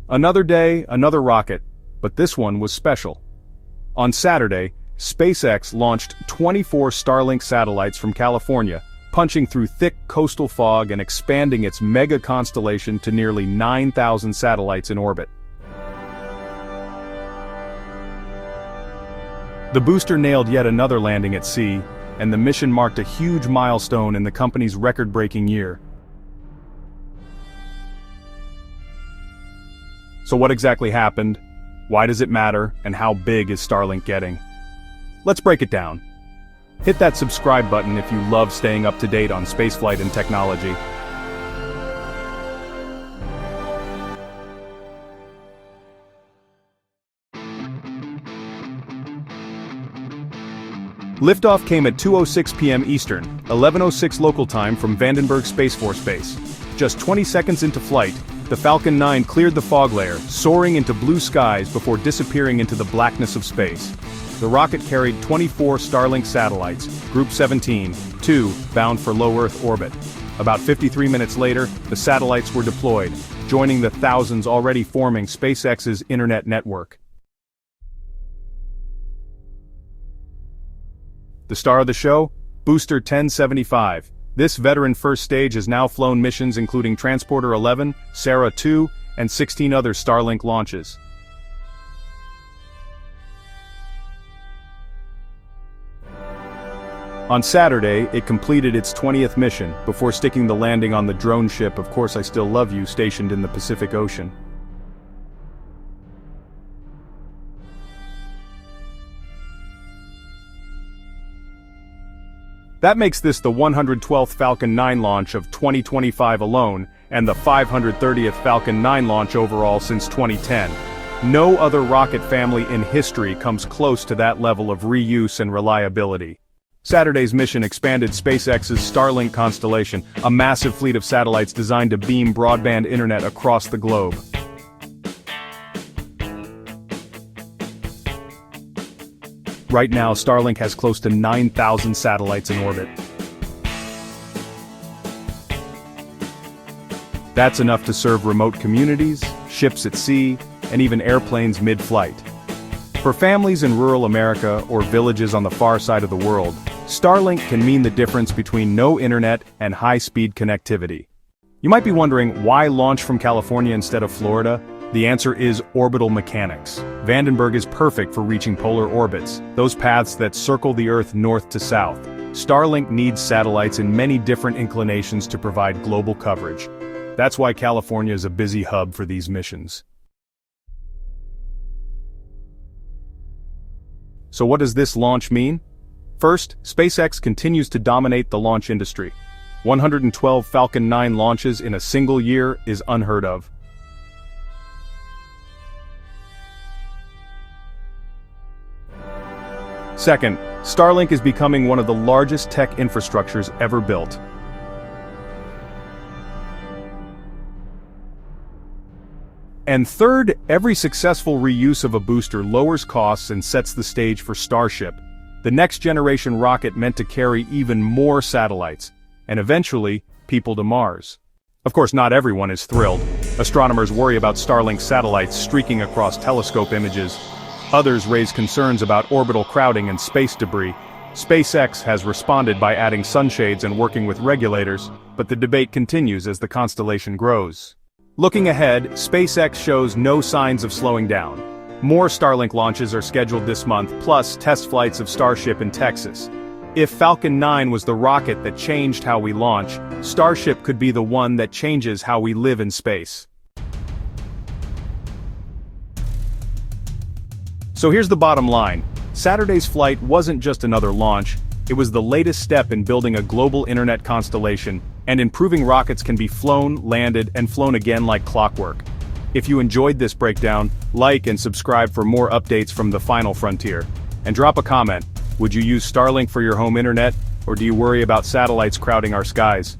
Another day, another rocket, but this one was special. On Saturday, SpaceX launched 24 Starlink satellites from California, punching through thick coastal fog and expanding its mega-constellation to nearly 9,000 satellites in orbit. The booster nailed yet another landing at sea, and the mission marked a huge milestone in the company's record-breaking year. So what exactly happened? Why does it matter? And how big is Starlink getting? Let's break it down. Hit that subscribe button if you love staying up to date on spaceflight and technology. Liftoff came at 2:06 p.m. Eastern, 11:06 local time from Vandenberg Space Force Base. Just 20 seconds into flight, the Falcon 9 cleared the fog layer, soaring into blue skies before disappearing into the blackness of space. The rocket carried 24 Starlink satellites, Group 17, 2 bound for low Earth orbit. About 53 minutes later, the satellites were deployed, joining the thousands already forming SpaceX's internet network. The star of the show? Booster 1075. This veteran first stage has now flown missions including Transporter 11, Sarah 2, and 16 other Starlink launches. On Saturday, it completed its 20th mission, before sticking the landing on the drone ship Of Course I Still Love You stationed in the Pacific Ocean. That makes this the 112th Falcon 9 launch of 2025 alone, and the 530th Falcon 9 launch overall since 2010. No other rocket family in history comes close to that level of reuse and reliability. Saturday's mission expanded SpaceX's Starlink constellation, a massive fleet of satellites designed to beam broadband internet across the globe. Right now, Starlink has close to 9,000 satellites in orbit. That's enough to serve remote communities, ships at sea, and even airplanes mid-flight. For families in rural America or villages on the far side of the world, Starlink can mean the difference between no internet and high-speed connectivity. You might be wondering, why launch from California instead of Florida? The answer is orbital mechanics. Vandenberg is perfect for reaching polar orbits, those paths that circle the Earth north to south. Starlink needs satellites in many different inclinations to provide global coverage. That's why California is a busy hub for these missions. So what does this launch mean? First, SpaceX continues to dominate the launch industry. 112 Falcon 9 launches in a single year is unheard of. Second, Starlink is becoming one of the largest tech infrastructures ever built. And third, every successful reuse of a booster lowers costs and sets the stage for Starship, the next-generation rocket meant to carry even more satellites, and eventually, people to Mars. Of course, not everyone is thrilled. Astronomers worry about Starlink satellites streaking across telescope images. Others raise concerns about orbital crowding and space debris. SpaceX has responded by adding sunshades and working with regulators, but the debate continues as the constellation grows. Looking ahead, SpaceX shows no signs of slowing down. More Starlink launches are scheduled this month, plus test flights of Starship in Texas. If Falcon 9 was the rocket that changed how we launch, Starship could be the one that changes how we live in space. So here's the bottom line. Saturday's flight wasn't just another launch, it was the latest step in building a global internet constellation, and in proving rockets can be flown, landed, and flown again like clockwork. If you enjoyed this breakdown, like and subscribe for more updates from the final frontier. And drop a comment. Would you use Starlink for your home internet, or do you worry about satellites crowding our skies?